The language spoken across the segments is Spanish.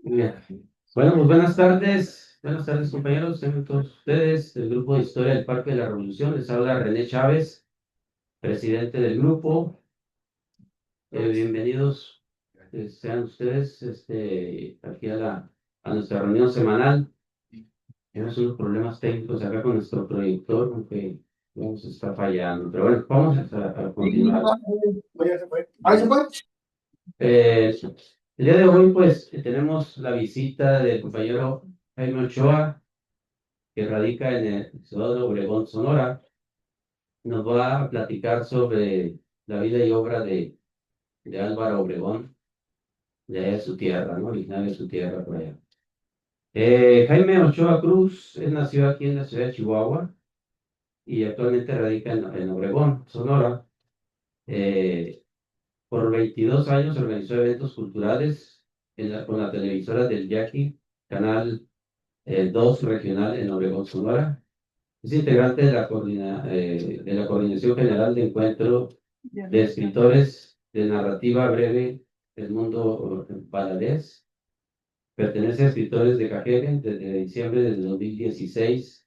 Muy bien. Bueno, pues buenas tardes compañeros, tengan todos ustedes del grupo de Historia del Parque de la Revolución. Les habla René Chávez, presidente del grupo. Bienvenidos sean ustedes aquí a nuestra reunión semanal. Tenemos unos problemas técnicos acá con nuestro proyector, aunque vamos a estar fallando, pero bueno, vamos a continuar. Ya se fue. Ahí se fue. Eh, el día de hoy, pues, tenemos la visita del compañero Jaime Ochoa, que radica en el estado de Obregón, Sonora. Nos va a platicar sobre la vida y obra de Álvaro Obregón, de allá de su tierra, ¿no? Originario de su tierra por allá. Jaime Ochoa Cruz, él nació aquí en la ciudad de Chihuahua y actualmente radica en Obregón, Sonora. Eh, por 22 años organizó eventos culturales con la televisora del Yaqui, Canal 2 regional en Obregón, Sonora. Es integrante de la Coordinación General de Encuentro de Escritores de Narrativa Breve del Mundo Baladés. Pertenece a Escritores de Cajeme desde diciembre del 2016.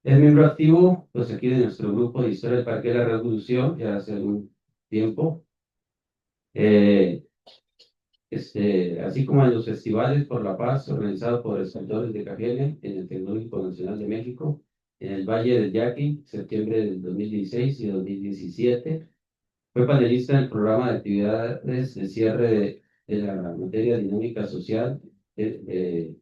Es miembro activo, pues aquí de nuestro grupo de Historia del Parque de la Revolución, ya hace algún tiempo. Eh, así como en los festivales por la paz organizados por escritores de Cajeme en el Tecnológico Nacional de México, en el Valle del Yaqui, septiembre del 2016 y 2017. Fue panelista en el programa de actividades de cierre de la materia dinámica social en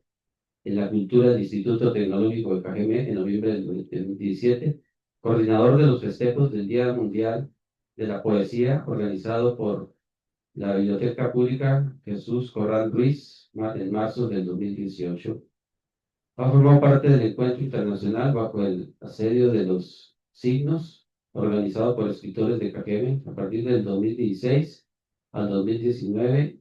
la cultura del Instituto Tecnológico de Cajeme en noviembre del 2017, coordinador de los festejos del Día Mundial de la Poesía organizado por la Biblioteca Pública Jesús Corral Ruiz en marzo del 2018. Ha formado parte del encuentro internacional bajo el asedio de los signos, organizado por escritores de Cajeme a partir del 2016 al 2019,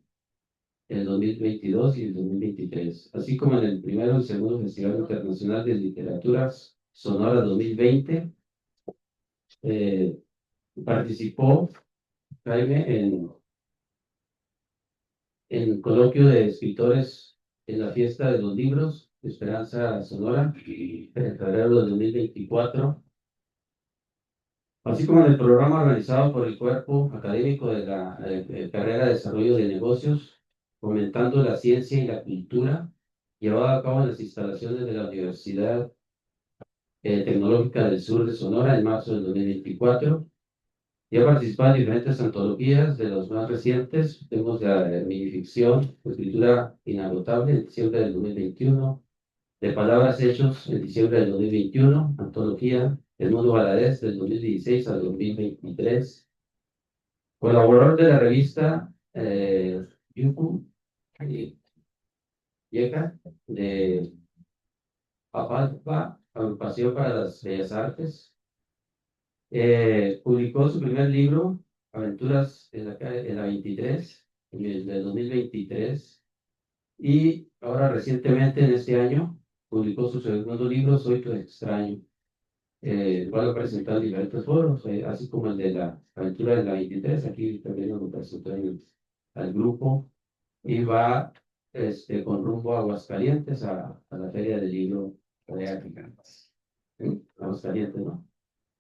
el 2022 y el 2023, así como en el primero y segundo Festival Internacional de Literatura Sonora 2020. Eh, Participó Jaime en coloquio de escritores en la Fiesta de los Libros de Esperanza Sonora en febrero de 2024, así como en el programa organizado por el cuerpo académico de la carrera de Desarrollo de Negocios, fomentando la ciencia y la cultura, llevado a cabo en las instalaciones de la Universidad Tecnológica del Sur de Sonora en marzo del 2024. Y ha participado en diferentes antologías de los más recientes. Tenemos la minificción, Escritura Inagotable, en diciembre del 2021, de Palabras Hechos, en diciembre del 2021, antología El Mundo Baladés, del 2016 al 2023. Colaborador de la revista Yuku eh, Yeka, de APALPA, Agrupación para las Bellas Artes. Publicó su primer libro, Aventuras en la 23, en el del 2023, y ahora recientemente, en este año, publicó su segundo libro, Soy tu extraño, el cual lo presentó en diferentes foros, así como el de la Aventura de la 23, aquí también lo presentó al grupo, y va con rumbo a Aguascalientes, a la Feria del Libro de África. ¿Sí? Aguascalientes, ¿no?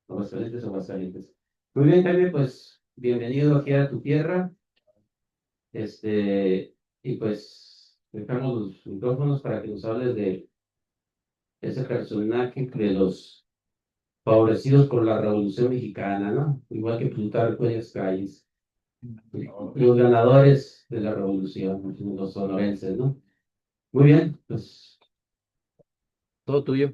Aguascalientes, Aguascalientes. Muy bien, Jaime, pues bienvenido aquí a tu tierra. Y pues dejamos los micrófonos para que nos hables de ese personaje de los favorecidos por la Revolución Mexicana, ¿no? Igual que Plutarco Elías Calles, los ganadores de la Revolución, los sonorenses, ¿no? Muy bien, pues todo tuyo.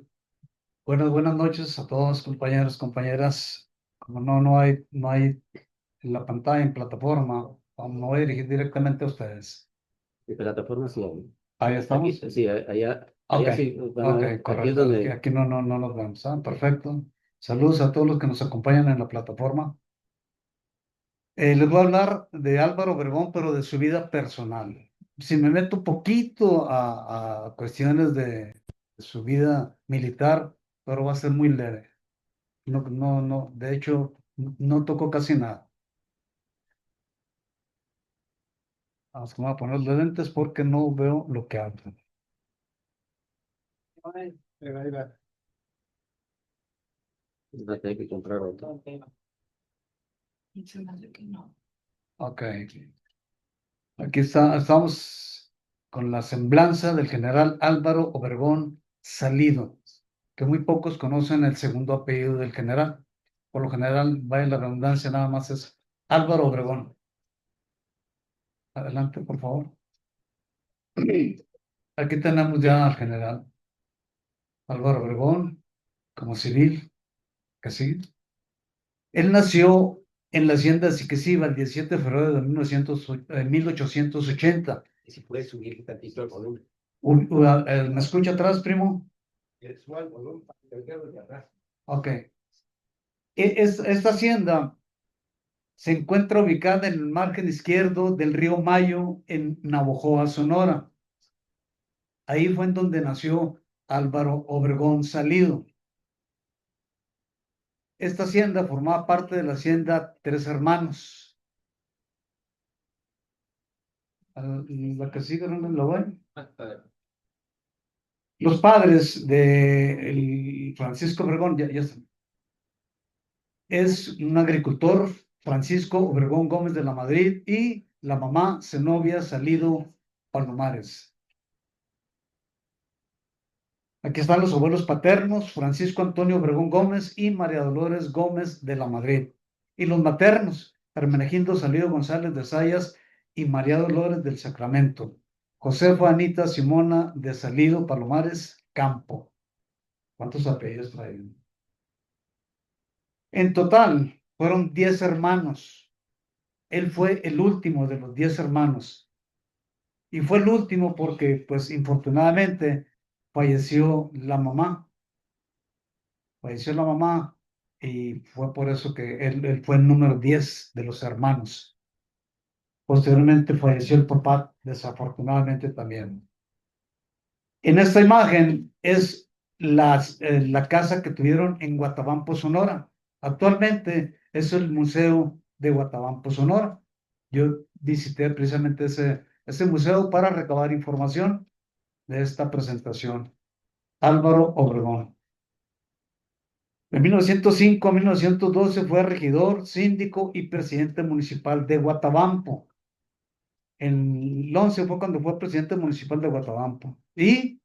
Buenas noches a todos, compañeros, compañeras. Como no hay en la pantalla, en plataforma, me voy a dirigir directamente a ustedes. De plataforma sí. Ahí Aquí, estamos. sí, allá, Ok, allá sí, van a ok, ver, aquí es correcto. Aquí, donde aquí no nos vemos. Perfecto. Saludos a todos los que nos acompañan en la plataforma. Les voy a hablar de Álvaro Obregón, pero de su vida personal. Si me meto un poquito a cuestiones de su vida militar, pero va a ser muy leve. No, de hecho, no tocó casi nada. Vamos, que me voy a poner los lentes porque no veo lo que hablo. Ahí va. Va a tener que comprar otro. Ok. Aquí estamos con la semblanza del general Álvaro Obregón Salido, que muy pocos conocen el segundo apellido del general. Por lo general, vaya la redundancia, nada más es Álvaro Obregón. Adelante, por favor. Aquí tenemos ya al general Álvaro Obregón como civil, que sí. Él nació en la hacienda Siqueciba el 17 de febrero de 1880. Y si puedes subir tantito el volumen. ¿Me escucha atrás, primo? Suba el volumen para que te de atrás. Ok. Esta hacienda se encuentra ubicada en el margen izquierdo del río Mayo, en Navojoa, Sonora. Ahí fue en donde nació Álvaro Obregón Salido. Esta hacienda formaba parte de la hacienda Tres Hermanos. La que sigue, ¿no lo ven? Los padres de Francisco Obregón, ya están. Es un agricultor, Francisco Obregón Gómez de la Madrid, y la mamá, Zenobia Salido Palomares. Aquí están los abuelos paternos, Francisco Antonio Obregón Gómez y María Dolores Gómez de la Madrid. Y los maternos, Hermenegildo Salido González de Sayas y María Dolores del Sacramento. Josefa Anita Simona de Salido Palomares Campo. ¿Cuántos apellidos traen? En total, fueron 10 hermanos. Él fue el último de los 10 hermanos. Y fue el último porque, pues, infortunadamente, falleció la mamá. Falleció la mamá y fue por eso que él fue el número 10 de los hermanos. Posteriormente falleció el papá, desafortunadamente también. En esta imagen es la casa que tuvieron en Guatabampo, Sonora. Actualmente es el Museo de Guatabampo, Sonora. Yo visité precisamente ese museo para recabar información de esta presentación. Álvaro Obregón. De 1905 a 1912 fue regidor, síndico y presidente municipal de Guatabampo. En el 11 fue cuando fue presidente municipal de Guatabampo. Y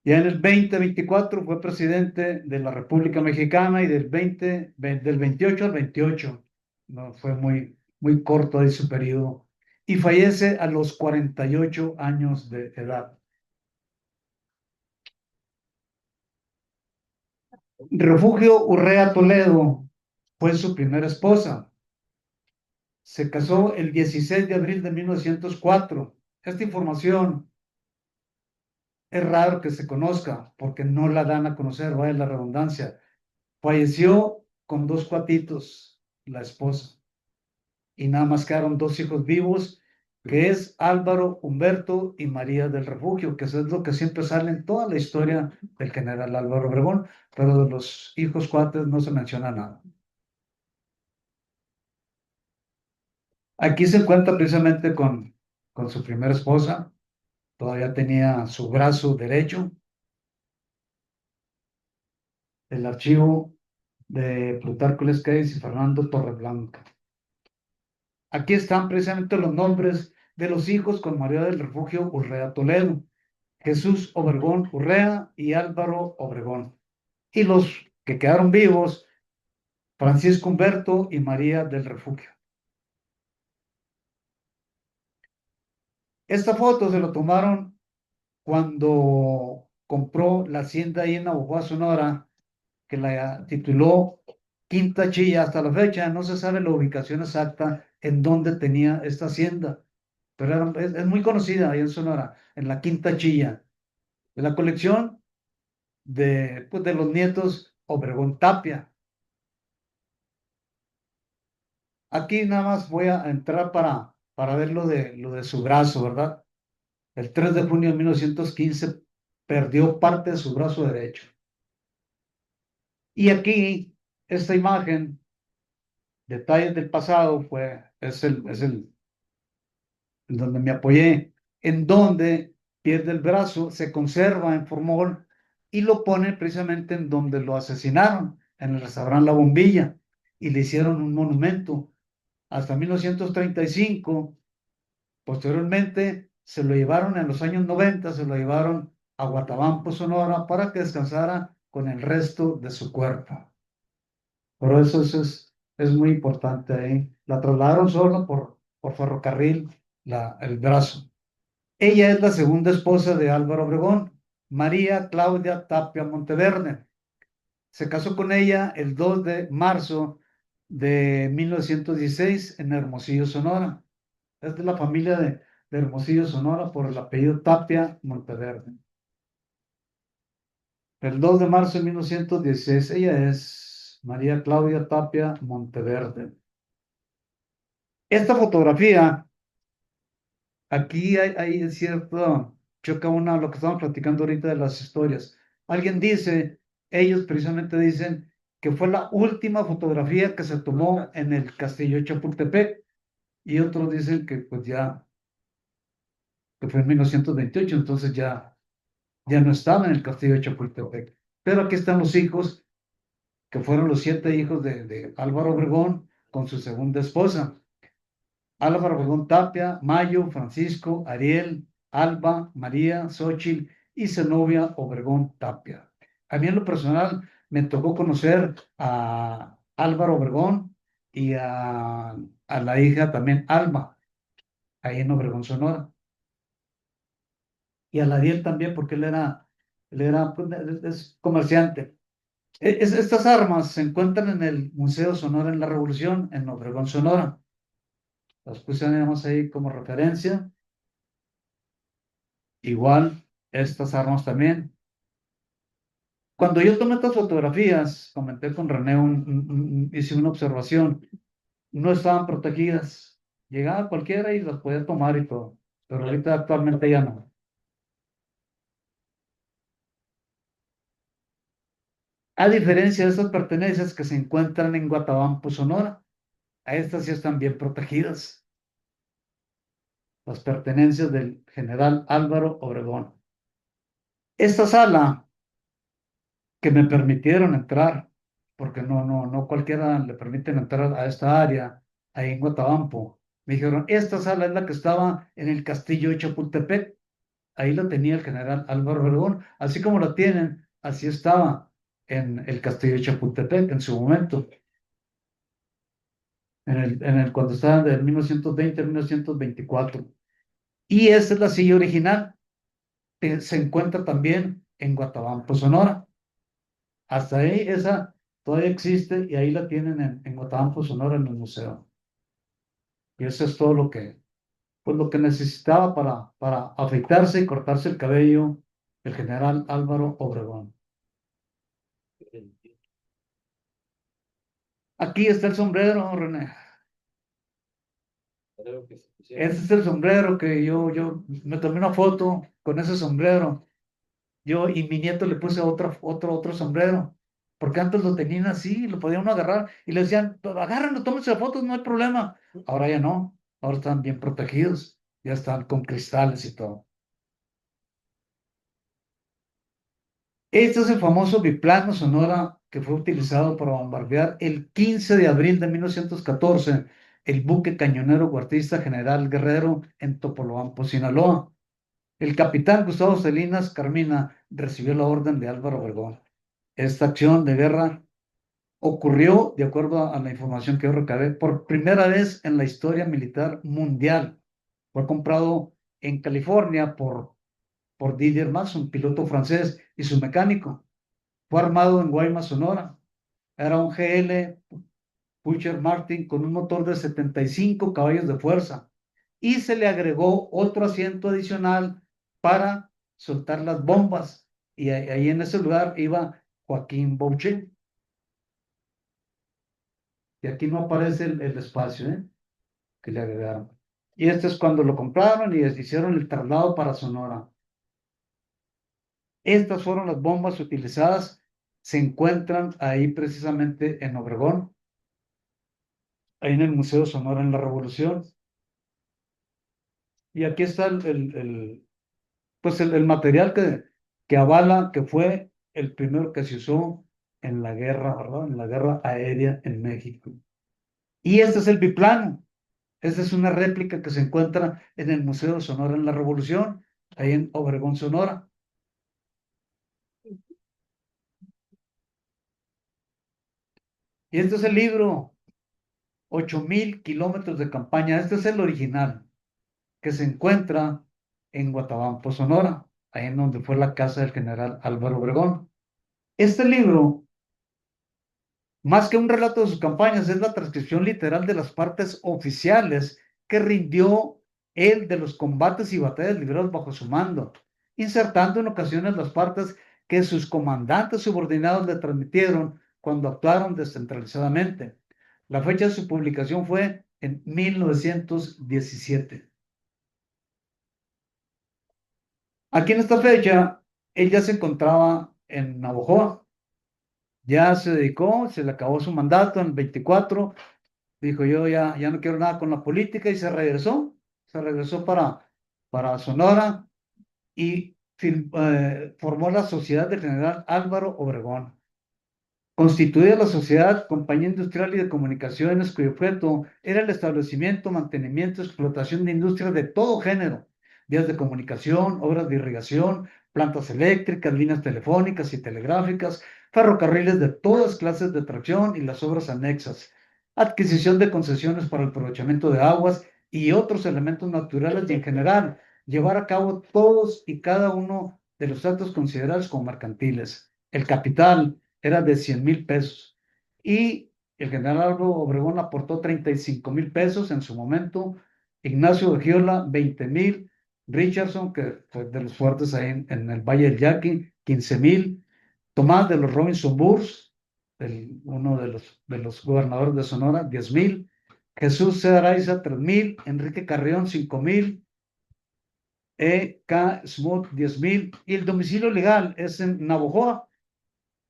ya en el 2024 fue presidente de la República Mexicana y del 28 al 28. No, fue muy corto ahí su periodo. Y fallece a los 48 años de edad. Refugio Urrea Toledo fue su primera esposa. Se casó el 16 de abril de 1904. Esta información es raro que se conozca porque no la dan a conocer, vaya la redundancia. Falleció con 2 cuatitos, la esposa, y nada más quedaron 2 hijos vivos, que es Álvaro Humberto y María del Refugio, que eso es lo que siempre sale en toda la historia del general Álvaro Obregón, pero de los hijos cuates no se menciona nada. Aquí se encuentra precisamente con su primera esposa, todavía tenía su brazo derecho, el archivo de Plutarco Lescais y Fernando Torreblanca. Aquí están precisamente los nombres de los hijos con María del Refugio Urrea Toledo, Jesús Obregón Urrea y Álvaro Obregón. Y los que quedaron vivos, Francisco Humberto y María del Refugio. Esta foto se lo tomaron cuando compró la hacienda ahí en Navojoa, Sonora, que la tituló Quinta Chilla. Hasta la fecha no se sabe la ubicación exacta en donde tenía esta hacienda, pero es muy conocida ahí en Sonora, en la Quinta Chilla, de la colección pues, de los nietos Obregón Tapia. Aquí nada más voy a entrar para ver lo de su brazo, ¿verdad? El 3 de junio de 1915 perdió parte de su brazo derecho. Y aquí, esta imagen, detalles del pasado, es el en donde me apoyé, en donde pierde el brazo, se conserva en formol y lo ponen precisamente en donde lo asesinaron, en el restaurante La Bombilla, y le hicieron un monumento hasta 1935. Posteriormente se lo llevaron en los años 90, se lo llevaron a Guatabampo, Sonora, para que descansara con el resto de su cuerpo. Por eso es muy importante ahí. La trasladaron solo por ferrocarril, el brazo. Ella es la segunda esposa de Álvaro Obregón, María Claudia Tapia Monteverde. Se casó con ella el 2 de marzo de 1916 en Hermosillo, Sonora. Es de la familia de Hermosillo, Sonora, por el apellido Tapia Monteverde. El 2 de marzo de 1916, ella es María Claudia Tapia Monteverde. Esta fotografía, aquí hay cierto, choca una, lo que estamos platicando ahorita de las historias. Alguien dice, ellos precisamente dicen que fue la última fotografía que se tomó en el castillo de Chapultepec, y otros dicen que pues ya, que fue en 1928, entonces ya no estaba en el castillo de Chapultepec. Pero aquí están los hijos, que fueron los 7 hijos de Álvaro Obregón con su segunda esposa. Álvaro Obregón Tapia, Mayo, Francisco, Ariel, Alba, María, Xochitl y Zenobia Obregón Tapia. A mí en lo personal me tocó conocer a Álvaro Obregón y a la hija también Alba, ahí en Obregón, Sonora. Y a la Ariel también, porque él era pues, es comerciante. Estas armas se encuentran en el Museo Sonora en la Revolución, en Obregón, Sonora. Las pusimos ahí como referencia. Igual, estas armas también. Cuando yo tomé estas fotografías, comenté con René, hice una observación, no estaban protegidas. Llegaba cualquiera y las podía tomar y todo, pero ahorita actualmente ya no. A diferencia de estas pertenencias que se encuentran en Guatabampo, Sonora, a estas sí están bien protegidas. Las pertenencias del general Álvaro Obregón. Esta sala que me permitieron entrar, porque no cualquiera le permiten entrar a esta área, ahí en Guatabampo. Me dijeron, esta sala es la que estaba en el castillo de Chapultepec. Ahí la tenía el general Álvaro Obregón, así como la tienen, así estaba en el castillo de Chapultepec en su momento, cuando estaban de 1920 a 1924. Y esta es la silla original, que se encuentra también en Guatabampo, Sonora. Hasta ahí esa todavía existe y ahí la tienen en Guatabampo, Sonora, en el museo. Y eso es todo lo que necesitaba para afeitarse y cortarse el cabello el general Álvaro Obregón. Aquí está el sombrero, René. Ese es el sombrero que yo me tomé una foto con ese sombrero. Yo y mi nieto le puse otro sombrero, porque antes lo tenían así, lo podía uno agarrar y le decían, agárrenlo, tómense fotos, no hay problema. Ahora ya no, ahora están bien protegidos, ya están con cristales y todo. Este es el famoso biplano Sonora que fue utilizado para bombardear el 15 de abril de 1914 el buque cañonero guardista General Guerrero en Topolobampo, Sinaloa. El capitán Gustavo Salinas Carmina recibió la orden de Álvaro Obregón. Esta acción de guerra ocurrió, de acuerdo a la información que yo recabé, por primera vez en la historia militar mundial. Fue comprado en California por Didier Mason, piloto francés, y su mecánico. Fue armado en Guaymas, Sonora. Era un GL Pusher Martin con un motor de 75 caballos de fuerza. Y se le agregó otro asiento adicional para soltar las bombas. Y ahí en ese lugar iba Joaquín Boucher. Y aquí no aparece el espacio, que le agregaron. Y esto es cuando lo compraron y les hicieron el traslado para Sonora. Estas fueron las bombas utilizadas. Se encuentran ahí precisamente en Obregón, ahí en el Museo Sonora en la Revolución. Y aquí está pues el material que avala que fue el primero que se usó en la guerra, ¿verdad? En la guerra aérea en México. Y este es el biplano. Esta es una réplica que se encuentra en el Museo de Sonora en la Revolución, ahí en Obregón, Sonora. Y este es el libro, 8000 kilómetros de campaña. Este es el original, que se encuentra en Guatabampo, Sonora, ahí en donde fue la casa del general Álvaro Obregón. Este libro, más que un relato de sus campañas, es la transcripción literal de las partes oficiales que rindió él de los combates y batallas librados bajo su mando, insertando en ocasiones las partes que sus comandantes subordinados le transmitieron cuando actuaron descentralizadamente. La fecha de su publicación fue en 1917. Aquí en esta fecha, él ya se encontraba en Navojoa, ya se dedicó, se le acabó su mandato en el 24. Dijo yo ya no quiero nada con la política y se regresó para Sonora y formó la Sociedad del General Álvaro Obregón. Constituida la sociedad Compañía Industrial y de Comunicaciones, cuyo objeto era el establecimiento, mantenimiento, explotación de industrias de todo género, vías de comunicación, obras de irrigación, plantas eléctricas, líneas telefónicas y telegráficas, ferrocarriles de todas clases de tracción y las obras anexas, adquisición de concesiones para el aprovechamiento de aguas y otros elementos naturales y en general llevar a cabo todos y cada uno de los actos considerados como mercantiles. El capital era de 100,000 pesos. Y el general Álvaro Obregón aportó 35,000 pesos en su momento, Ignacio de Giola 20,000, Richardson, que fue de los fuertes ahí en el Valle del Yaqui, 15,000, Tomás de los Robinson Burs, uno de los gobernadores de Sonora, 10,000, Jesús C. Araiza, 3,000, Enrique Carrión, 5,000, E.K. Smoot, 10,000, y el domicilio legal es en Navojoa,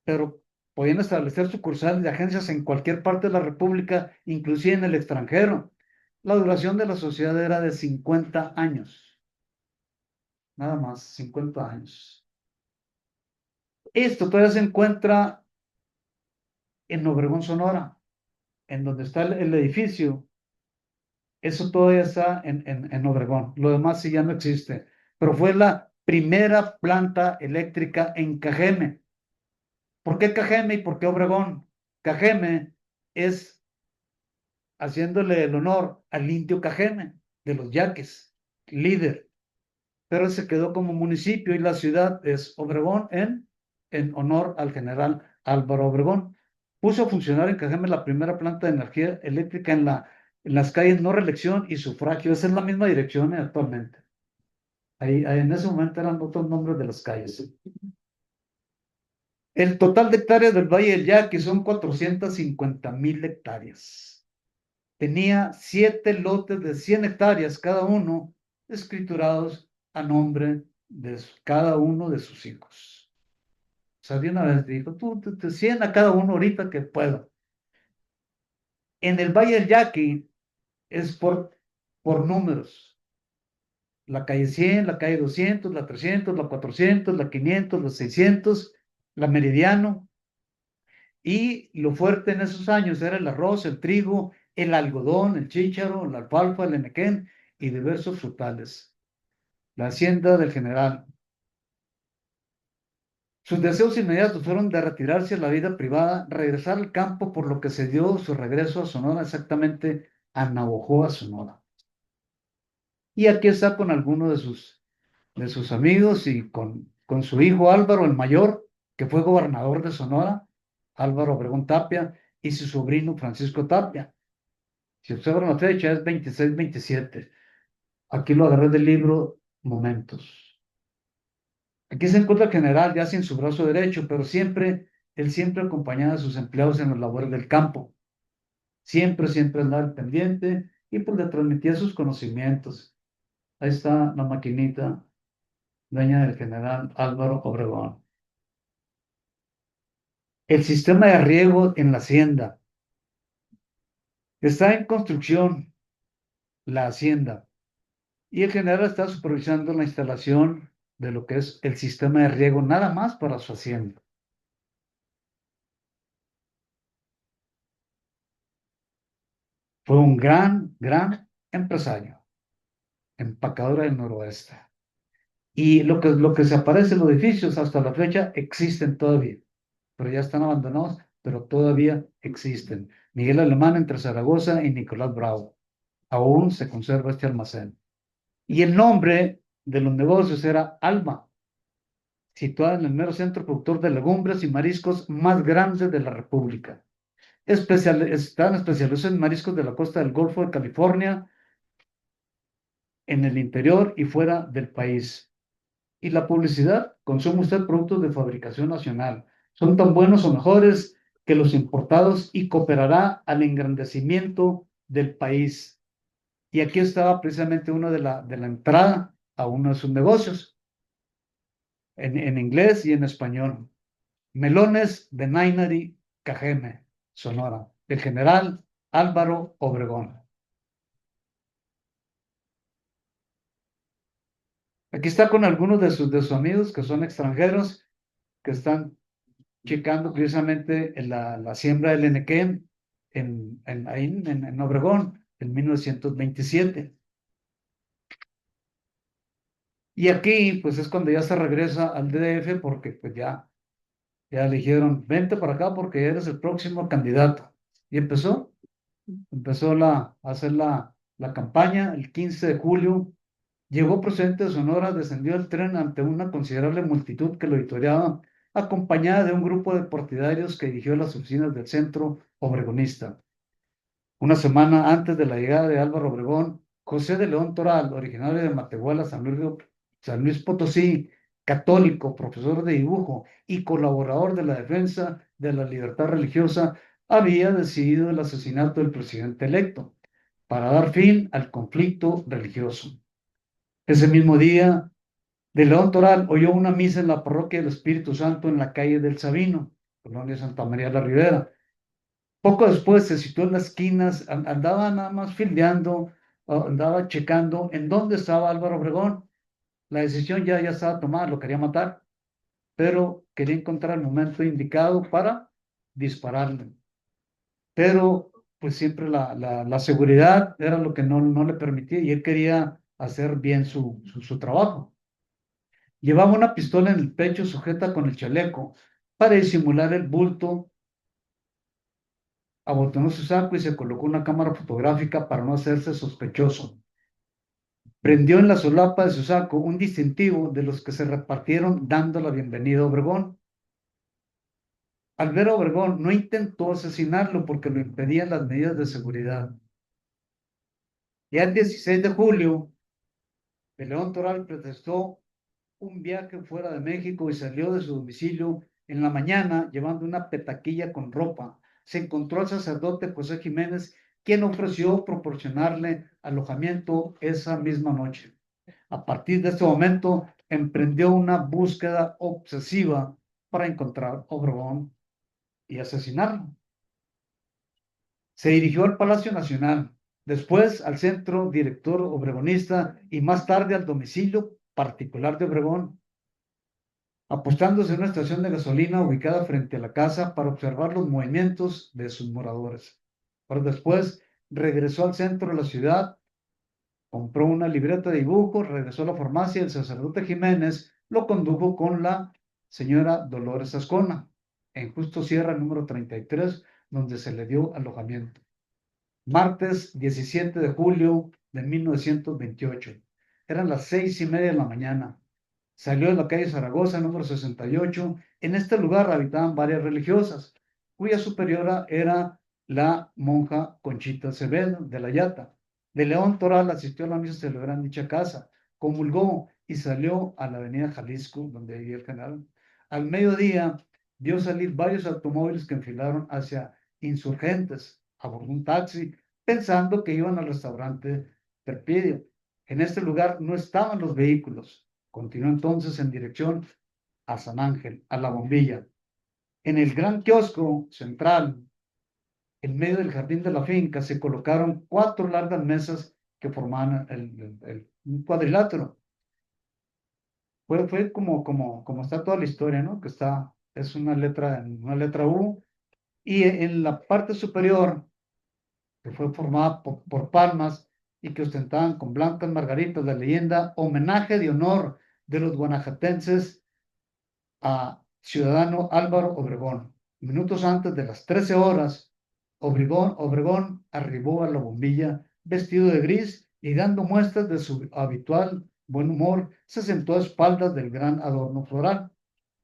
pero podían establecer sucursales de agencias en cualquier parte de la República, inclusive en el extranjero. La duración de la sociedad era de 50 años, nada más, 50 años. Esto todavía se encuentra en Obregón, Sonora, en donde está el edificio. Eso todavía está en Obregón. Lo demás sí ya no existe. Pero fue la primera planta eléctrica en Cajeme. ¿Por qué Cajeme y por qué Obregón? Cajeme es haciéndole el honor al indio Cajeme de los Yaques, líder, pero se quedó como municipio y la ciudad es Obregón en honor al general Álvaro Obregón. Puso a funcionar en Cajeme la primera planta de energía eléctrica en las calles No Reelección y Sufragio. Esa es la misma dirección actualmente. Ahí en ese momento eran otros nombres de las calles. El total de hectáreas del Valle del Yaqui son 450,000 hectáreas. Tenía 7 lotes de 100 hectáreas cada uno, escriturados a nombre de cada uno de sus hijos. O sea, de una vez dijo, tú te 100 a cada uno ahorita que puedo. En el Valle del Yaqui es por números. La calle 100, la calle 200, la 300, la 400, la 500, la 600, la Meridiano. Y lo fuerte en esos años era el arroz, el trigo, el algodón, el chícharo, la alfalfa, el enequén y diversos frutales. La hacienda del general. Sus deseos inmediatos fueron de retirarse a la vida privada, regresar al campo, por lo que se dio su regreso a Sonora, exactamente a Navojoa, Sonora. Y aquí está con algunos de sus amigos y con su hijo Álvaro, el mayor, que fue gobernador de Sonora, Álvaro Obregón Tapia, y su sobrino Francisco Tapia. Si observan la fecha, es 26-27. Aquí lo agarré del libro Momentos. Aquí se encuentra el general ya sin su brazo derecho, pero él siempre acompañaba a sus empleados en las labores del campo. Siempre andaba al pendiente y pues le transmitía sus conocimientos. Ahí está la maquinita, dueña del general Álvaro Obregón. El sistema de riego en la hacienda. Está en construcción la hacienda. Y el general está supervisando la instalación de lo que es el sistema de riego, nada más para su hacienda. Fue un gran empresario, empacadora del noroeste. Y lo que se aparece en los edificios hasta la fecha existen todavía, pero ya están abandonados, pero todavía existen. Miguel Alemán entre Zaragoza y Nicolás Bravo. Aún se conserva este almacén. Y el nombre de los negocios era Alma, situada en el mero centro productor de legumbres y mariscos más grandes de la República. Están especializados en mariscos de la costa del Golfo de California, en el interior y fuera del país. Y la publicidad, consume usted productos de fabricación nacional. Son tan buenos o mejores que los importados y cooperará al engrandecimiento del país. Y aquí estaba precisamente uno de la entrada a uno de sus negocios, en inglés y en español. Melones de Nainari, Cajeme, Sonora, el general Álvaro Obregón. Aquí está con algunos de sus amigos que son extranjeros, que están checando precisamente en la siembra del Enequén ahí en Obregón, en 1927. Y aquí, pues es cuando ya se regresa al DF porque pues ya le dijeron, vente para acá porque eres el próximo candidato. Y empezó a hacer la campaña el 15 de julio. Llegó procedente de Sonora, descendió del tren ante una considerable multitud que lo vitoreaba, acompañada de un grupo de partidarios que dirigió las oficinas del centro obregonista. Una semana antes de la llegada de Álvaro Obregón, José de León Toral, originario de Matehuala, San Luis Potosí, católico, profesor de dibujo y colaborador de la defensa de la libertad religiosa, había decidido el asesinato del presidente electo para dar fin al conflicto religioso. Ese mismo día, de León Toral oyó una misa en la parroquia del Espíritu Santo en la calle del Sabino, colonia Santa María la Ribera. Poco después se situó en las esquinas, andaba nada más fildeando, andaba checando en dónde estaba Álvaro Obregón. La decisión ya estaba tomada, lo quería matar, pero quería encontrar el momento indicado para dispararle. Pero pues siempre la seguridad era lo que no le permitía y él quería hacer bien su trabajo. Llevaba una pistola en el pecho sujeta con el chaleco para disimular el bulto, abotonó su saco y se colocó una cámara fotográfica para no hacerse sospechoso. Prendió en la solapa de su saco un distintivo de los que se repartieron dando la bienvenida a Obregón. Al ver a Obregón, no intentó asesinarlo porque lo impedían las medidas de seguridad. Ya el 16 de julio, de León Toral protestó un viaje fuera de México y salió de su domicilio en la mañana llevando una petaquilla con ropa. Se encontró al sacerdote José Jiménez, quien ofreció proporcionarle alojamiento esa misma noche. A partir de este momento, emprendió una búsqueda obsesiva para encontrar a Obregón y asesinarlo. Se dirigió al Palacio Nacional, después al Centro Director Obregonista y más tarde al domicilio particular de Obregón, apostándose en una estación de gasolina ubicada frente a la casa para observar los movimientos de sus moradores. Pero después regresó al centro de la ciudad, compró una libreta de dibujo, regresó a la farmacia y el sacerdote Jiménez lo condujo con la señora Dolores Ascona, en Justo Sierra número 33, donde se le dio alojamiento. Martes 17 de julio de 1928. Eran las 6:30 de la mañana. Salió de la calle Zaragoza, número 68. En este lugar habitaban varias religiosas, cuya superiora era la monja Conchita Acevedo de la Yata. De León Toral asistió a la misa celebrada en dicha casa, comulgó y salió a la avenida Jalisco, donde vivía el general. Al mediodía vio salir varios automóviles que enfilaron hacia Insurgentes, abordó un taxi, pensando que iban al restaurante Perpidio. En este lugar no estaban los vehículos. Continuó entonces en dirección a San Ángel, a la Bombilla. En el gran kiosco central, en medio del jardín de la finca, se colocaron 4 largas mesas que formaban un cuadrilátero. Fue como está toda la historia, ¿no? Que es una letra U, y en la parte superior, que fue formada por palmas y que ostentaban con blancas margaritas la leyenda homenaje de honor de los guanajatenses a ciudadano Álvaro Obregón. Minutos antes de las 13 horas, Obregón arribó a la bombilla vestido de gris y dando muestras de su habitual buen humor, se sentó a espaldas del gran adorno floral.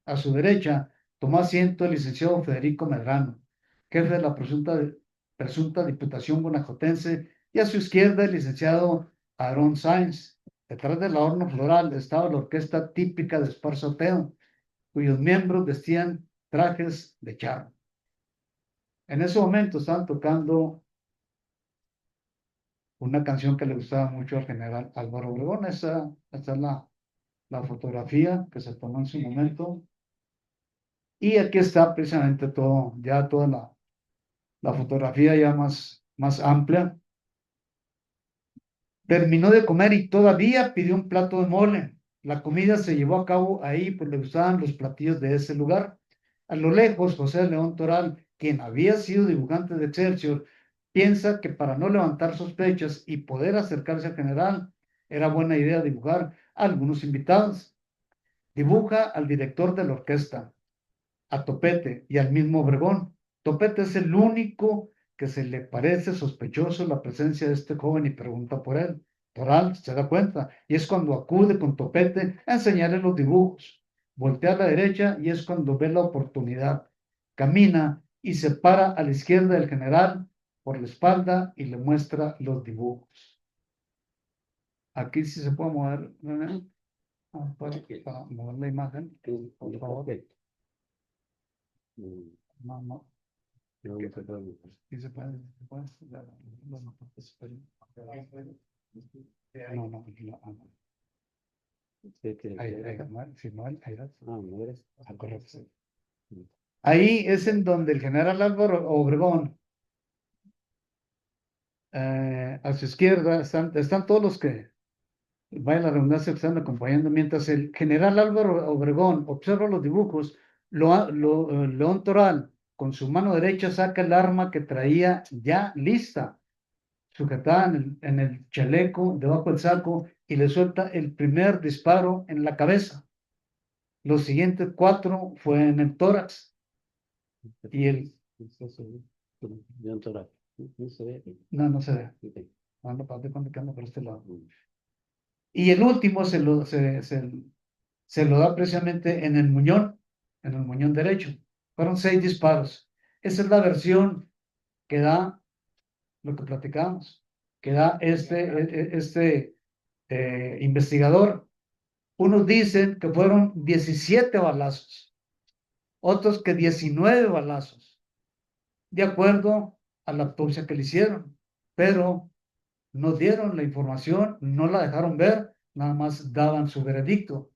A su derecha tomó asiento el licenciado Federico Medrano, jefe de la presunta Diputación Guanajuatense, y a su izquierda el licenciado Aarón Sáenz. Detrás del adorno floral estaba la orquesta típica de Esparzoteo, cuyos miembros vestían trajes de charro. En ese momento estaban tocando una canción que le gustaba mucho al general Álvaro Obregón. Esa es la fotografía que se tomó en su momento. Y aquí está precisamente toda la fotografía ya más amplia. Terminó de comer y todavía pidió un plato de mole. La comida se llevó a cabo ahí, pues le gustaban los platillos de ese lugar. A lo lejos, José León Toral, quien había sido dibujante de Excelsior, piensa que para no levantar sospechas y poder acercarse al general, era buena idea dibujar a algunos invitados. Dibuja al director de la orquesta, a Topete y al mismo Obregón. Topete es el único que se le parece sospechoso la presencia de este joven y pregunta por él. Toral se da cuenta y es cuando acude con Topete a enseñarle los dibujos. Voltea a la derecha y es cuando ve la oportunidad. Camina y se para a la izquierda del general por la espalda y le muestra los dibujos. Aquí sí se puede mover, ¿no? Para mover la imagen, por favor. No, no. Sí se puede, no, no, correcto. Ahí es en donde el general Álvaro Obregón, a su izquierda, están todos los que, vaya la redundancia, que están acompañando, mientras el general Álvaro Obregón observa los dibujos, León Toral, con su mano derecha, saca el arma que traía ya lista, sujetada en el chaleco, debajo del saco, y le suelta el primer disparo en la cabeza. Los siguientes 4 fue en el tórax. Y el... No se ve. Ando para cuando ando por este lado. Y el último se lo da precisamente en el muñón derecho. Fueron 6 disparos. Esa es la versión que da lo que platicamos, que da este investigador. Unos dicen que fueron 17 balazos, otros que 19 balazos, de acuerdo a la autopsia que le hicieron, pero no dieron la información, no la dejaron ver, nada más daban su veredicto,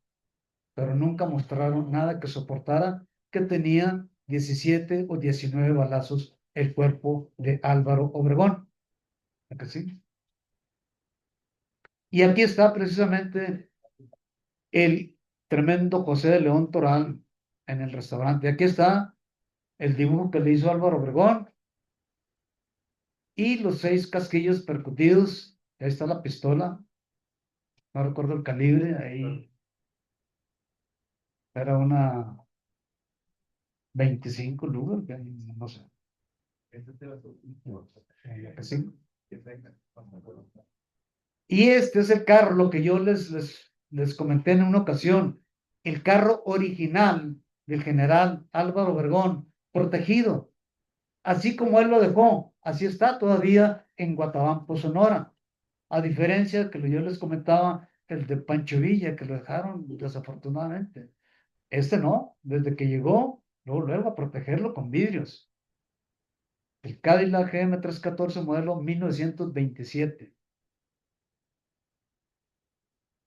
pero nunca mostraron nada que soportara que tenía 17 o 19 balazos el cuerpo de Álvaro Obregón. ¿A que sí? Y aquí está precisamente el tremendo José de León Toral en el restaurante. Aquí está el dibujo que le hizo Álvaro Obregón y los 6 casquillos percutidos. Ahí está la pistola, no recuerdo el calibre, ahí era una 25 Luger, no sé. Sí. Y este es el carro, lo que yo les comenté en una ocasión, el carro original del general Álvaro Obregón, protegido, así como él lo dejó, así está todavía en Guatabampo, Sonora, a diferencia de que yo les comentaba el de Pancho Villa, que lo dejaron desafortunadamente. Este no, desde que llegó, luego a protegerlo con vidrios. El Cadillac GM314 modelo 1927.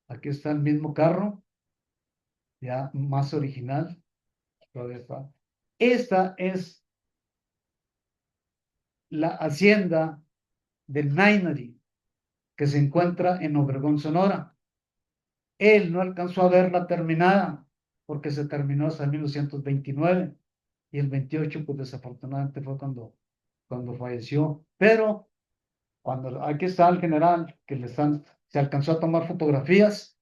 Aquí está el mismo carro, ya más original. Esta es la hacienda del Nainari, que se encuentra en Obregón, Sonora. Él no alcanzó a verla terminada porque se terminó hasta 1929 y el 28, pues desafortunadamente fue cuando falleció. Pero cuando aquí está el general, que se alcanzó a tomar fotografías,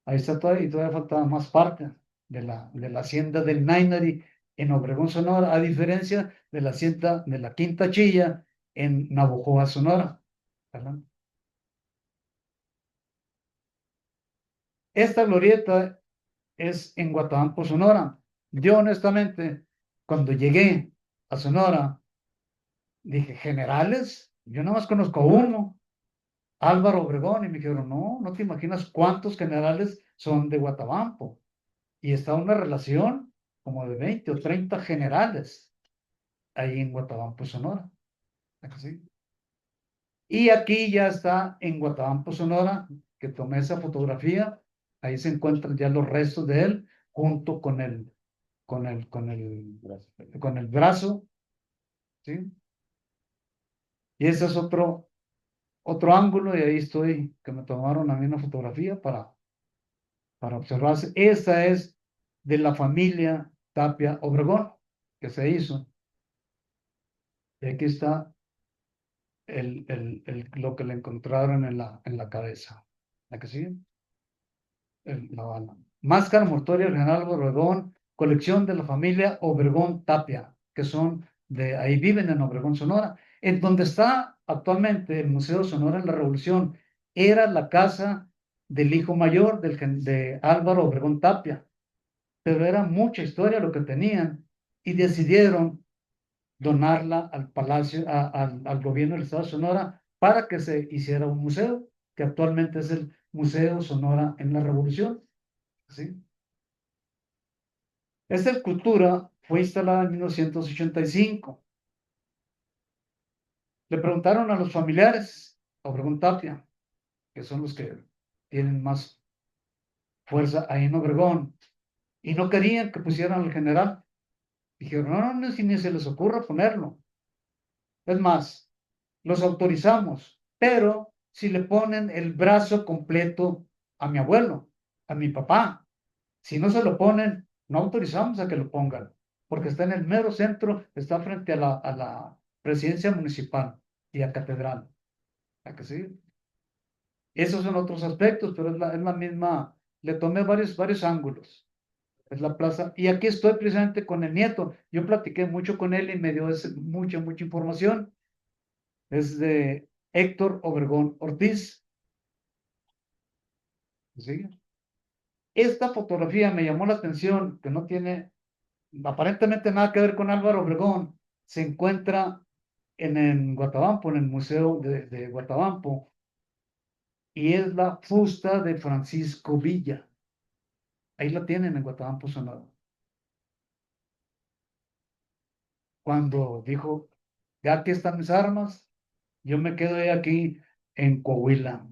ahí está todavía, y todavía faltaba más parte de la hacienda del Nainari en Obregón, Sonora, a diferencia de la hacienda de la Quinta Chilla en Navojoa, Sonora. ¿Verdad? Esta glorieta es en Guatabampo, Sonora. Yo honestamente, cuando llegué a Sonora, dije, generales, yo nada más conozco a uno, Álvaro Obregón, y me dijeron, no, no te imaginas cuántos generales son de Guatabampo. Y está una relación como de 20 o 30 generales ahí en Guatabampo, Sonora. ¿Sí? Y aquí ya está en Guatabampo, Sonora, que tomé esa fotografía. Ahí se encuentran ya los restos de él, junto con el brazo, ¿sí? Y ese es otro ángulo, y ahí estoy, que me tomaron a mí una fotografía para observarse. Esta es de la familia Tapia Obregón, que se hizo. Y aquí está lo que le encontraron en la cabeza. ¿La que sigue? La bala. Máscara mortuoria del general Obregón, colección de la familia Obregón Tapia, que son ahí viven en Obregón, Sonora. En donde está actualmente el Museo Sonora en la Revolución, era la casa del hijo mayor de Álvaro Obregón Tapia, pero era mucha historia lo que tenían y decidieron donarla al Palacio, al gobierno del Estado de Sonora para que se hiciera un museo, que actualmente es el Museo Sonora en la Revolución. ¿Sí? Esta escultura fue instalada en 1985. Le preguntaron a los familiares, a Obregón Tapia, que son los que tienen más fuerza ahí en Obregón, y no querían que pusieran al general. Dijeron, no, no, ni se les ocurra ponerlo. Es más, los autorizamos, pero si le ponen el brazo completo a mi abuelo, a mi papá, si no se lo ponen, no autorizamos a que lo pongan, porque está en el mero centro, está frente a la presidencia municipal y a catedral. ¿A que sí? Esos son otros aspectos, pero es la misma, le tomé varios ángulos. Es la plaza, y aquí estoy precisamente con el nieto. Yo platiqué mucho con él y me dio mucha información. Es de Héctor Obregón Ortiz. ¿Sí? Esta fotografía me llamó la atención, que no tiene aparentemente nada que ver con Álvaro Obregón. Se encuentra en Guatabampo, en el Museo de Guatabampo, y es la fusta de Francisco Villa. Ahí la tienen en Guatabampo, Sonora. Cuando dijo, ya aquí están mis armas, yo me quedo aquí en Coahuila.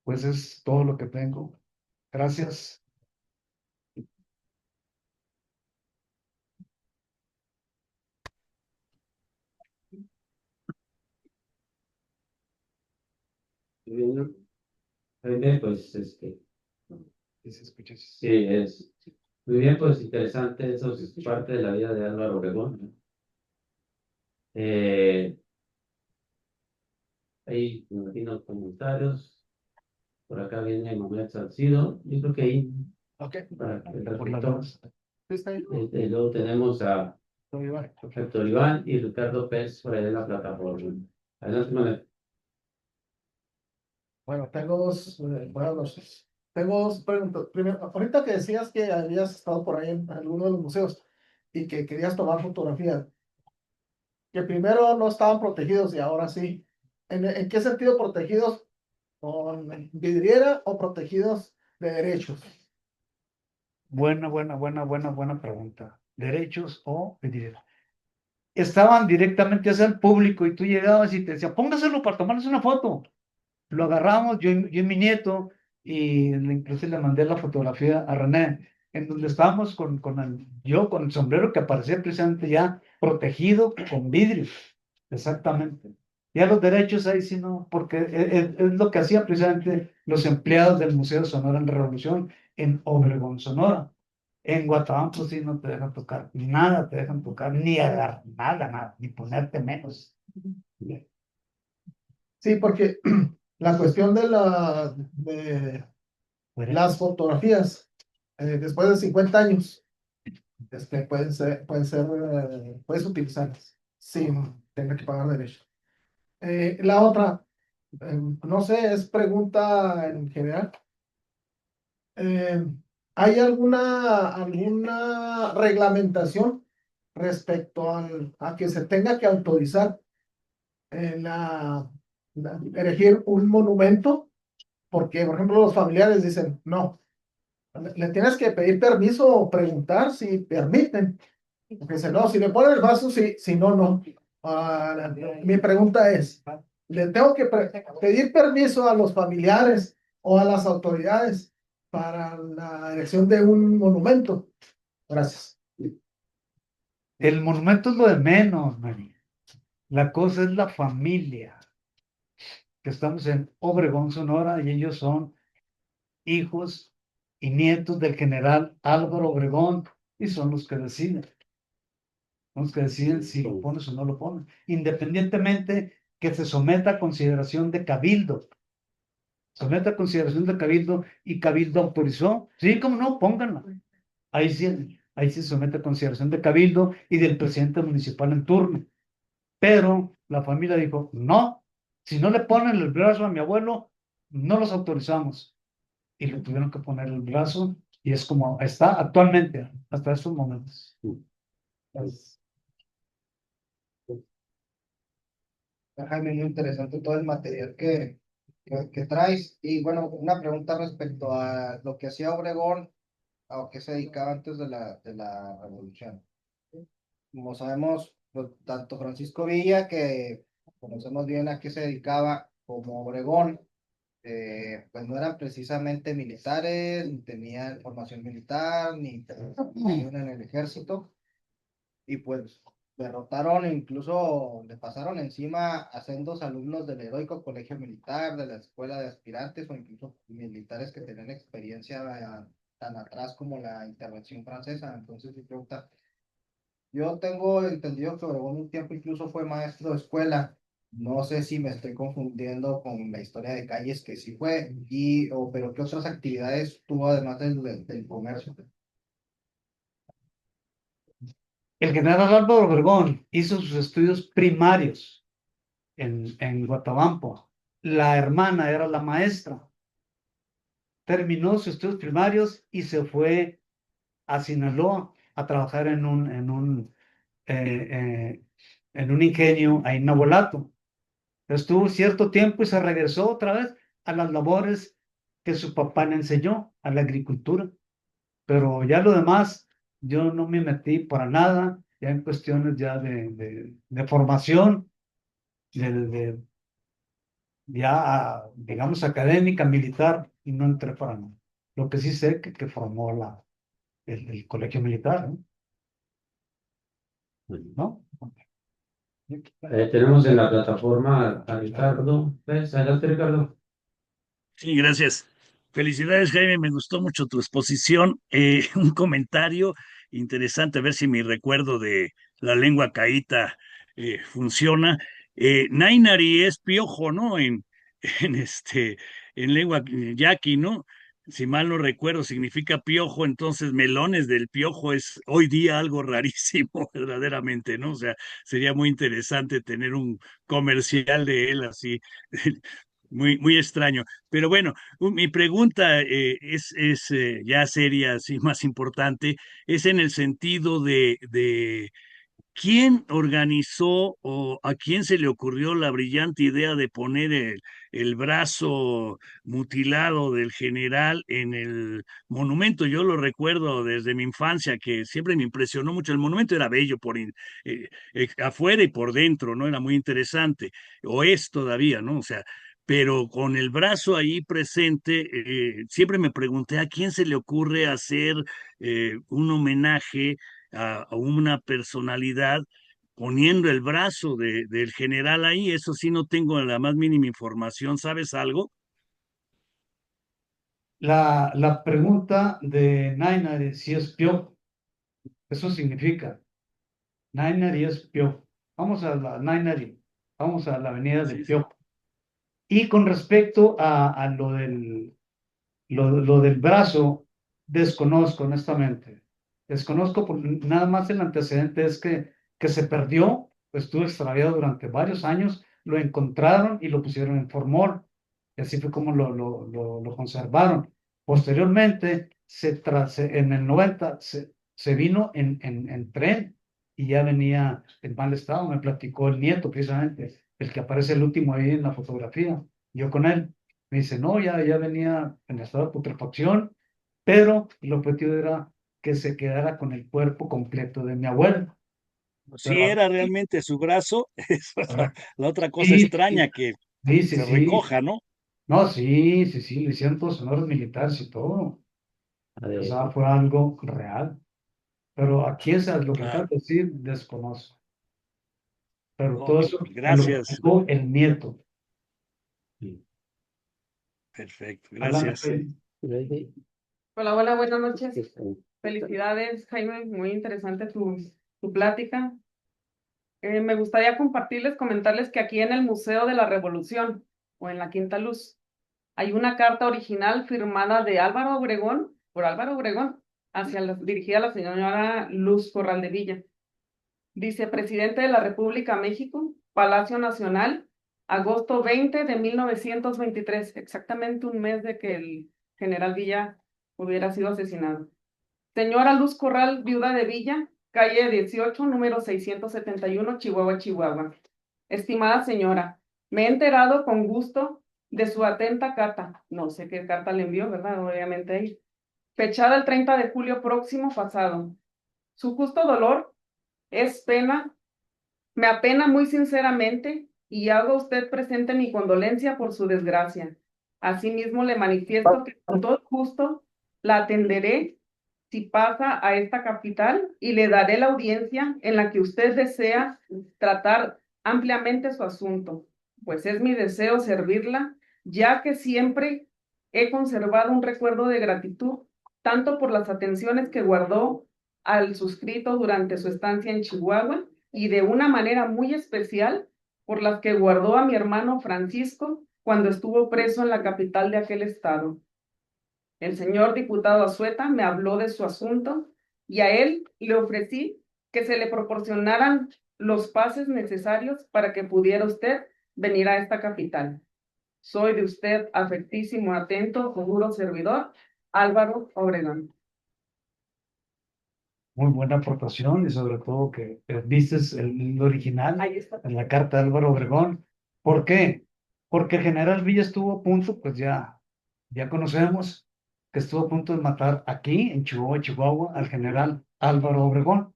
Pues es todo lo que tengo. Gracias. Muy bien, muy bien, pues Sí, se escucha. sí, es muy bien, pues interesante, eso es parte de la vida de Álvaro Obregón, ¿no? Ahí me imagino comentarios, por acá viene Manuel Salcido, yo creo que ahí, Ok, para el por las reflector, dos. Sí, está bien. luego tenemos a Todo igual. Héctor Iván y Ricardo Pérez por ahí en la plataforma. Adelante, Manuel. Bueno, tengo buenas noches. Tengo dos preguntas. Primero, ahorita que decías que habías estado por ahí en alguno de los museos y que querías tomar fotografías, que primero no estaban protegidos y ahora sí. ¿En qué sentido protegidos? ¿Con vidriera o protegidos de derechos? Buena pregunta. ¿Derechos o pedir? Estaban directamente hacia el público y tú llegabas y te decía, póngaselo para tomarles una foto. Lo agarramos, yo y mi nieto, y incluso le mandé la fotografía a René, en donde estábamos yo con el sombrero que aparecía precisamente ya protegido con vidrio. Exactamente. Ya los derechos ahí sí no, porque es lo que hacían precisamente los empleados del Museo de Sonora en la Revolución en Obregón, Sonora. En Guatabampo sí no te dejan tocar, nada te dejan tocar, ni agarrar, nada, nada, ni ponerte menos. Sí, porque la cuestión de Fuera. las fotografías, después de 50 años, puedes utilizarlas sin tener que pagar derecho. La otra, no sé, es pregunta en general. Eh, ¿Hay alguna reglamentación respecto a que se tenga que autorizar erigir un monumento? Porque, por ejemplo, los familiares dicen, no, le tienes que pedir permiso o preguntar si permiten. Porque dice, no, si le ponen el vaso, sí, si no, no. Mi pregunta es, ¿le tengo que pedir permiso a los familiares o a las autoridades para la erección de un monumento? Gracias. El monumento es lo de menos, María. La cosa es la familia, que estamos en Obregón, Sonora, y ellos son hijos y nietos del general Álvaro Obregón, y son los que deciden si lo pones o no lo pones, independientemente que se someta a consideración de cabildo. Someta a consideración de cabildo y cabildo autorizó. Sí, cómo no, pónganla. Ahí sí se somete a consideración de cabildo y del presidente municipal en turno. Pero la familia dijo, no, si no le ponen el brazo a mi abuelo, no los autorizamos. Y le tuvieron que poner el brazo y es como está actualmente, hasta estos momentos. Gracias. Jaime, muy interesante todo el material que traes. Y bueno, una pregunta respecto a lo que hacía Obregón, a qué se dedicaba antes de la revolución. Como sabemos, pues, tanto Francisco Villa, que conocemos bien a qué se dedicaba, como Obregón, pues no eran precisamente militares, ni tenían formación militar, ni participación en el ejército, y pues derrotaron e incluso le pasaron encima a sendos alumnos del heroico colegio militar, de la escuela de aspirantes o incluso militares que tenían experiencia tan atrás como la intervención francesa. Entonces, mi pregunta, yo tengo entendido que Obregón un tiempo incluso fue maestro de escuela. No sé si me estoy confundiendo con la historia de calles que sí fue, pero ¿qué otras actividades tuvo además del comercio? El general Álvaro Obregón hizo sus estudios primarios en Guatabampo. La hermana era la maestra. Terminó sus estudios primarios y se fue a Sinaloa a trabajar en un ingenio ahí en Nabolato. Estuvo cierto tiempo y se regresó otra vez a las labores que su papá le enseñó, a la agricultura. Pero ya lo demás, yo no me metí para nada, ya en cuestiones ya de formación, de, ya, digamos, académica, militar, y no entré para nada. Lo que sí sé que formó el colegio militar, ¿no? Tenemos en la plataforma a Ricardo. ¿Ves? Adelante, Ricardo. Sí, gracias. Felicidades, Jaime. Me gustó mucho tu exposición. Un comentario interesante, a ver si mi recuerdo de la lengua caíta funciona. Nainari es piojo, ¿no? En lengua yaqui, ¿no? Si mal no recuerdo, significa piojo, entonces melones del piojo es hoy día algo rarísimo, verdaderamente, ¿no? O sea, sería muy interesante tener un comercial de él así. Muy, muy extraño. Pero bueno, mi pregunta es ya seria, sí, más importante, es en el sentido de quién organizó o a quién se le ocurrió la brillante idea de poner el brazo mutilado del general en el monumento. Yo lo recuerdo desde mi infancia, que siempre me impresionó mucho. El monumento era bello afuera y por dentro, ¿no? Era muy interesante, o es todavía, ¿no? O sea, pero con el brazo ahí presente, siempre me pregunté a quién se le ocurre hacer un homenaje a una personalidad poniendo el brazo del general ahí. Eso sí, no tengo la más mínima información. ¿Sabes algo? La pregunta de Nainari, si es Piojo, eso significa Nainari es Piojo. Vamos a la Nainari, vamos a la avenida del Sí, sí. Piojo. Y con respecto a lo del brazo, desconozco honestamente. Desconozco, nada más el antecedente es que se perdió, estuvo extraviado durante varios años, lo encontraron y lo pusieron en formol. Y así fue como lo conservaron. Posteriormente, en el 90, se vino en tren y ya venía en mal estado. Me platicó el nieto, precisamente, el que aparece el último ahí en la fotografía. Yo con él. Me dice, no, ya venía en estado de putrefacción, pero el objetivo era que se quedara con el cuerpo completo de mi abuelo. Si Pero era realmente su brazo, es la otra cosa sí, extraña que sí, sí, se sí. recoja, ¿no? No, sí, sí, sí, le hicieron todos honores militares y todo. O de- sea, fue algo real. Pero aquí es lo que acabo Claro. de decir, desconozco. Pero todo Ok, eso me lo gracias. platicó el nieto. sí. Perfecto, Adelante, gracias. Freddy. Hola, hola, buenas noches. Sí. Felicidades, Jaime, muy interesante tu plática. Me gustaría compartirles, comentarles que aquí en el Museo de la Revolución o en la Quinta Luz hay una carta original firmada de Álvaro Obregón, por Álvaro Obregón, dirigida a la señora Luz Corral de Villa. Dice, presidente de la República México, Palacio Nacional, agosto 20 de 1923, exactamente un mes de que el general Villa hubiera sido asesinado. Señora Luz Corral, viuda de Villa, calle 18, número 671, Chihuahua, Chihuahua. Estimada señora, me he enterado con gusto de su atenta carta. No sé qué carta le envió, ¿verdad? Obviamente ahí. Fechada el 30 de julio próximo pasado. Su justo dolor es pena, me apena muy sinceramente y hago a usted presente mi condolencia por su desgracia. Asimismo, le manifiesto que con todo gusto la atenderé si pasa a esta capital y le daré la audiencia en la que usted desea tratar ampliamente su asunto, pues es mi deseo servirla, ya que siempre he conservado un recuerdo de gratitud, tanto por las atenciones que guardó al suscrito durante su estancia en Chihuahua y de una manera muy especial por las que guardó a mi hermano Francisco cuando estuvo preso en la capital de aquel estado. El señor diputado Azueta me habló de su asunto y a él le ofrecí que se le proporcionaran los pases necesarios para que pudiera usted venir a esta capital. Soy de usted afectísimo, atento, seguro servidor, Álvaro Obregón. Muy buena aportación y sobre todo que viste el original Ahí está. en la carta de Álvaro Obregón. ¿Por qué? Porque el general Villa estuvo a punto, pues ya conocemos que estuvo a punto de matar aquí en Chihuahua, Chihuahua, al general Álvaro Obregón.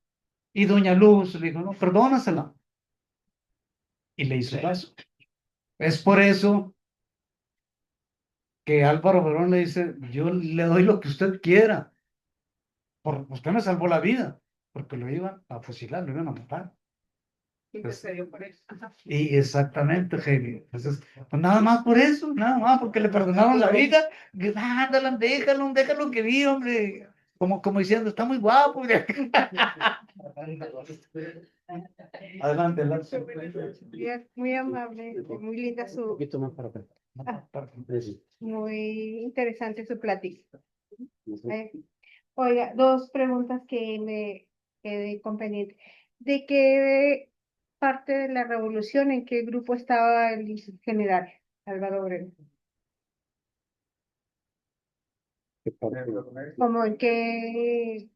Y doña Luz le dijo, no, perdónasela. Y le hizo caso. Es por eso que Álvaro Obregón le dice, yo le doy lo que usted quiera. Usted me salvó la vida, porque lo iban a fusilar, lo iban a matar. Intercedió por eso. Ajá. Y exactamente, Heidi. Entonces, pues nada más por eso, nada más porque le perdonaron la vida. Ándale, déjalo que viva, hombre. Como diciendo, está muy guapo. Adelante, adelante. Muy amable, muy linda Un su, poquito más para acá. Sí. muy interesante su plática. Sí. Oiga, dos preguntas que me quedé con pendiente. ¿De qué parte de la revolución, en qué grupo estaba el general Álvaro Obregón? ¿Cómo en qué?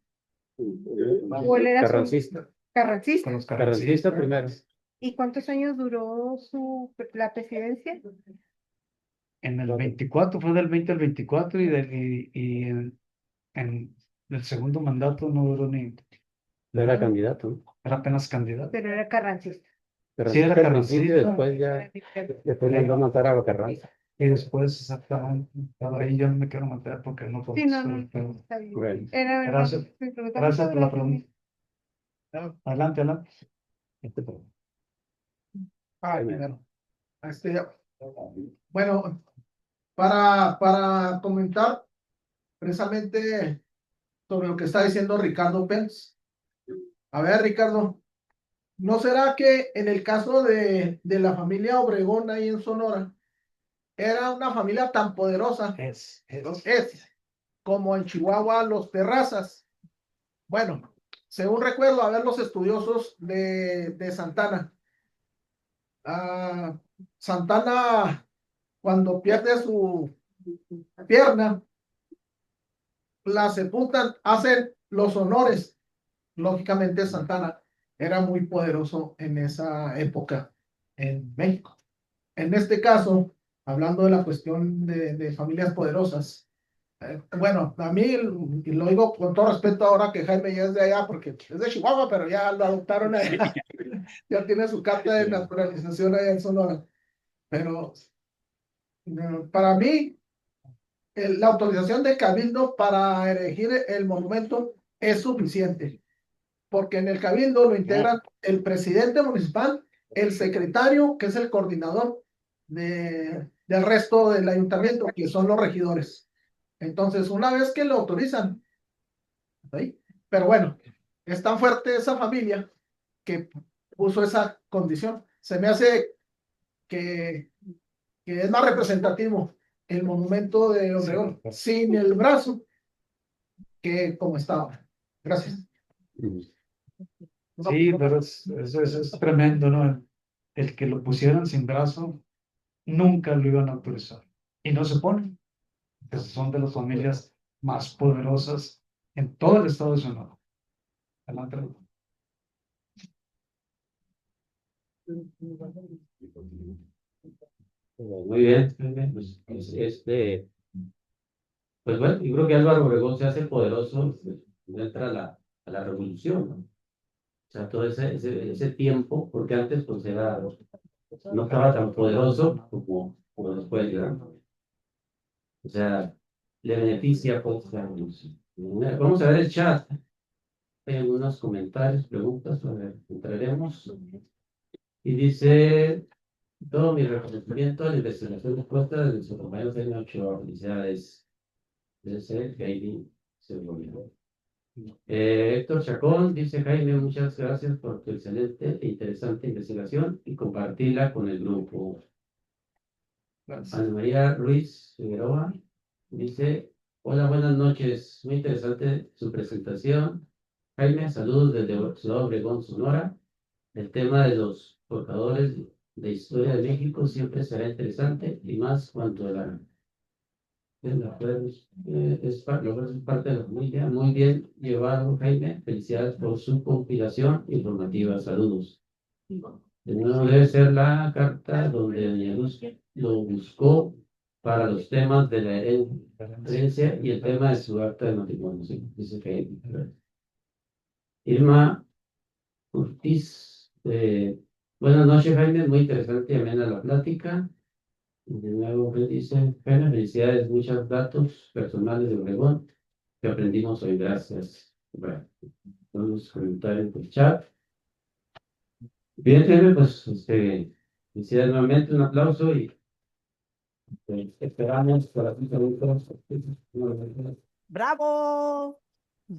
¿Cuál era su Carrancista. carrancista? Con los Carrancista primero. ¿Y cuántos años duró la presidencia? En el 24, fue del 20 al 24 y en el segundo mandato no duró ni. No era candidato, ¿no? Era apenas candidato. Pero era carrancista. Sí, era Carrancista al principio, carrancista. después mandó a matar a Carranza. Y después, exactamente, ahí yo no me quiero meter porque no Sí, no, no, pero está bien. Bueno. Era Gracias. mi pregunta. Gracias por la Muchas pregunta. Adelante, adelante. Primero. Este, bueno, para comentar precisamente sobre lo que está diciendo Ricardo Pence. A ver, Ricardo, ¿no será que en el caso de la familia Obregón ahí en Sonora, era una familia tan poderosa, es como en Chihuahua los Terrazas? Bueno, según recuerdo, a ver los estudiosos de Santana. Santana, cuando pierde su pierna, la sepultan, hacen los honores. Lógicamente, Santana era muy poderoso en esa época en México. En este caso, hablando de la cuestión de familias poderosas, bueno, a mí, y lo digo con todo respeto ahora que Jaime ya es de allá, porque es de Chihuahua, pero ya lo adoptaron allá, ya tiene su carta de naturalización allá en Sonora. Pero para mí, la autorización de Cabildo para erigir el monumento es suficiente, porque en el Cabildo lo integran el presidente municipal, el secretario, que es el coordinador del resto del ayuntamiento, que son los regidores. Entonces, una vez que lo autorizan, ¿sí? Pero bueno, es tan fuerte esa familia que puso esa condición. Se me hace que es más representativo el monumento de Obregón sin el brazo que como estaba. Gracias. Sí, pero es tremendo, ¿no? El que lo pusieran sin brazo, nunca lo iban a autorizar. Y no se pone, que son de las familias más poderosas en todo el estado de Sonora. Adelante. Muy bien, muy bien. Pues bueno, yo creo que Álvaro Obregón se hace poderoso, pues, entra a la revolución, ¿no? O sea, todo ese tiempo, porque antes pues no estaba tan poderoso como después, ¿verdad? O sea, le beneficia pues la revolución. Vamos a ver el chat. Hay algunos comentarios, preguntas, a ver, entraremos. Y dice, todo mi reconocimiento a la investigación expuesta desde su compañero Jaime Ochoa. Felicidades. Debe ser Heidi Segovia. Héctor Chacón dice, Jaime, muchas gracias por tu excelente e interesante investigación y compartirla con el grupo. Ana María Ruiz Figueroa dice, hola, buenas noches, muy interesante su presentación. Jaime, saludos desde Ciudad Obregón, Sonora. El tema de los portadores de historia de México siempre será interesante y más cuando es parte de la familia. Muy bien llevado, Jaime. Felicidades por su compilación informativa. Saludos. De nuevo debe ser la carta donde Doña Luz lo buscó para los temas de la herencia y el tema de su acta de matrimonio. Sí, dice Jaime. Irma Ortiz. Buenas noches, Jaime. Muy interesante y amena la plática. De nuevo me dice, Jaime, felicidades, muchos datos personales de Obregón que aprendimos hoy. Gracias. Bueno, vamos a comentar en el chat. Bien, Jaime, pues felicidades nuevamente, un aplauso y esperamos para ti. ¡Bravo!